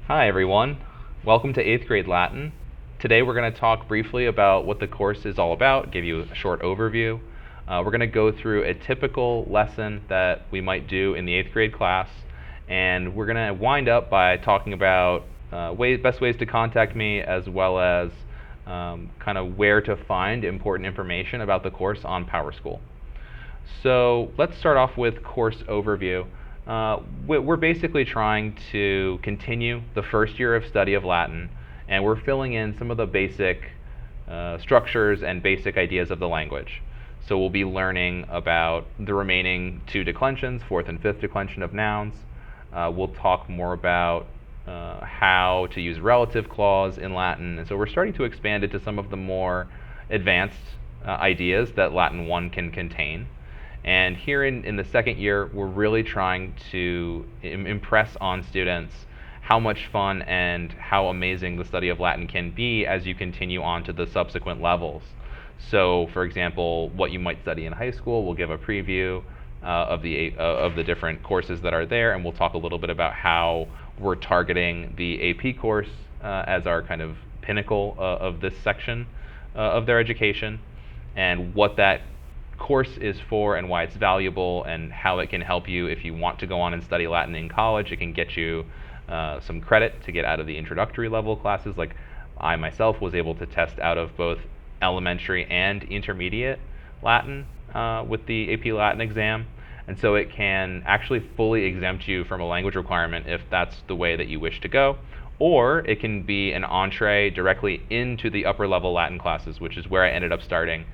Hi everyone, welcome to 8th grade Latin. Today we're going to talk briefly about what the course is all about, give you a short overview. We're going to go through a typical lesson that we might do in the 8th grade class, and we're going to wind up by talking about best ways to contact me, as well as kind of where to find important information about the course on PowerSchool. So let's start off with course overview. We're basically trying to continue the first year of study of Latin, and we're filling in some of the basic structures and basic ideas of the language. So we'll be learning about the remaining two declensions, fourth and fifth declension of nouns. We'll talk more about how to use relative clause in Latin. And so we're starting to expand it to some of the more advanced ideas that Latin 1 can contain. And here in the second year, we're really trying to impress on students how much fun and how amazing the study of Latin can be as you continue on to the subsequent levels. So, for example, what you might study in high school, we'll give a preview of the different courses that are there, and we'll talk a little bit about how we're targeting the AP course as our kind of pinnacle of this section of their education, and what that course is for and why it's valuable, and how it can help you if you want to go on and study Latin in college. It can get you some credit to get out of the introductory level classes. Like I myself was able to test out of both elementary and intermediate Latin with the AP Latin exam, and so it can actually fully exempt you from a language requirement if that's the way that you wish to go. Or it can be an entree directly into the upper level Latin classes, which is where I ended up starting.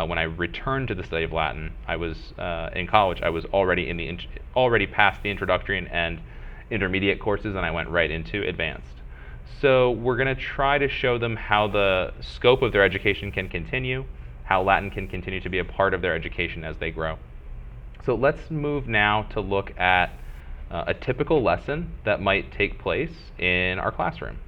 When I returned to the study of Latin, I was in college. I was already past the introductory and intermediate courses, and I went right into advanced. So we're going to try to show them how the scope of their education can continue, how Latin can continue to be a part of their education as they grow. So let's move now to look at a typical lesson that might take place in our classroom.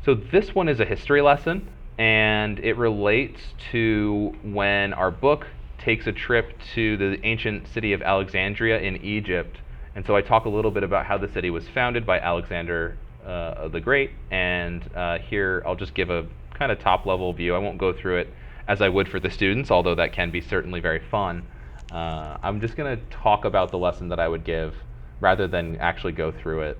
So this one is a history lesson, and it relates to when our book takes a trip to the ancient city of Alexandria in Egypt. And so I talk a little bit about how the city was founded by Alexander the Great, and here I'll just give a kind of top-level view. I won't go through it as I would for the students, although that can be certainly very fun. I'm just going to talk about the lesson that I would give rather than actually go through it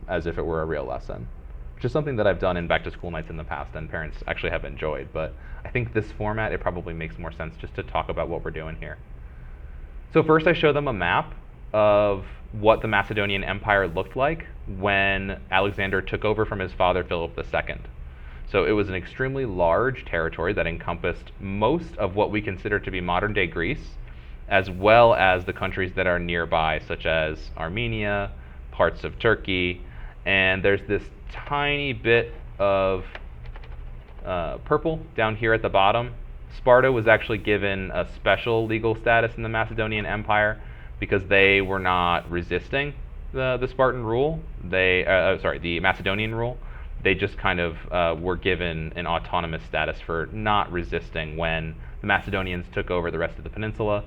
as if it were a real lesson, which is something that I've done in back-to-school nights in the past and parents actually have enjoyed. But I think this format, it probably makes more sense just to talk about what we're doing here. So first I show them a map of what the Macedonian Empire looked like when Alexander took over from his father, Philip II. So it was an extremely large territory that encompassed most of what we consider to be modern-day Greece, as well as the countries that are nearby, such as Armenia, parts of Turkey, and there's this tiny bit of purple down here at the bottom. Sparta was actually given a special legal status in the Macedonian Empire because they were not resisting the Spartan rule. The Macedonian rule. They just kind of were given an autonomous status for not resisting when the Macedonians took over the rest of the peninsula.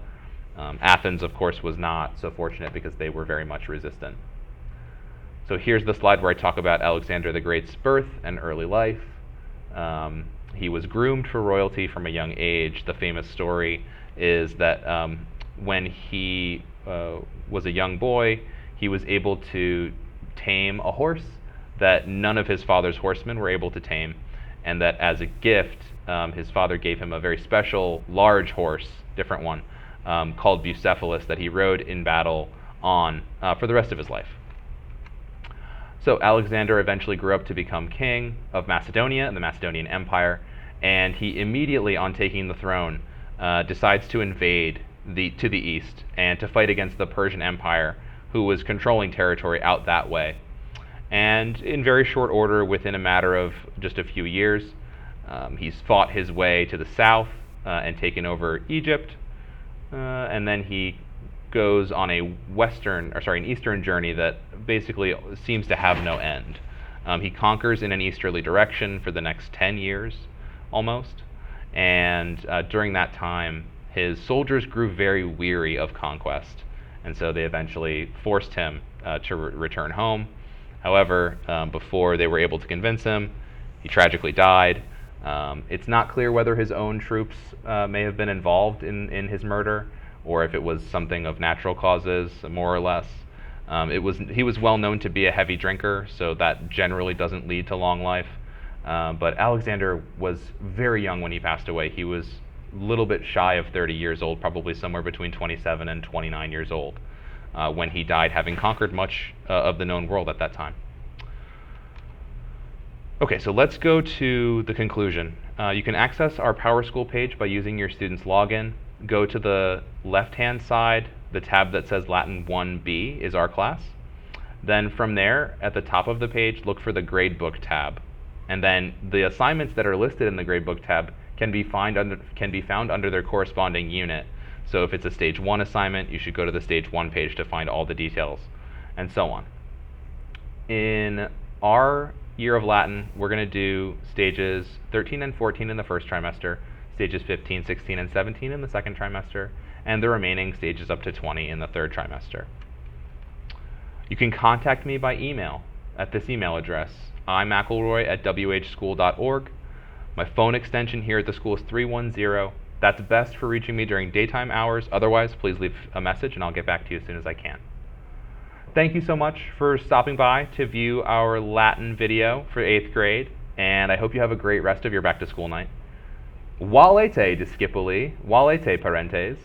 Athens, of course, was not so fortunate because they were very much resistant. So here's the slide where I talk about Alexander the Great's birth and early life. He was groomed for royalty from a young age. The famous story is that when he was a young boy, he was able to tame a horse that none of his father's horsemen were able to tame, and that as a gift, his father gave him a very special large horse, different one, called Bucephalus, that he rode in battle on for the rest of his life. So Alexander eventually grew up to become king of Macedonia and the Macedonian Empire, and he immediately, on taking the throne, decides to invade to the east and to fight against the Persian Empire, who was controlling territory out that way. And in very short order, within a matter of just a few years, he's fought his way to the south and taken over Egypt, and then he goes on an eastern journey that basically seems to have no end. He conquers in an easterly direction for the next 10 years, almost, and during that time, his soldiers grew very weary of conquest, and so they eventually forced him to return home. However, before they were able to convince him, he tragically died. It's not clear whether his own troops may have been involved in his murder, or if it was something of natural causes, more or less. He was well known to be a heavy drinker, so that generally doesn't lead to long life. But Alexander was very young when he passed away. He was a little bit shy of 30 years old, probably somewhere between 27 and 29 years old, when he died, having conquered much of the known world at that time. Okay, so let's go to the conclusion. You can access our PowerSchool page by using your student's login. Go to the left-hand side, the tab that says Latin 1B is our class. Then from there, at the top of the page, look for the Gradebook tab. And then the assignments that are listed in the Gradebook tab can be found under their corresponding unit. So if it's a Stage 1 assignment, you should go to the Stage 1 page to find all the details, and so on. In our year of Latin, we're going to do stages 13 and 14 in the first trimester, stages 15, 16, and 17 in the second trimester, and the remaining stages up to 20 in the third trimester. You can contact me by email at this email address. I'm McElroy@whschool.org. My phone extension here at the school is 310. That's best for reaching me during daytime hours. Otherwise, please leave a message and I'll get back to you as soon as I can. Thank you so much for stopping by to view our Latin video for 8th grade, and I hope you have a great rest of your back-to-school night. Valete discipuli, valete parentes.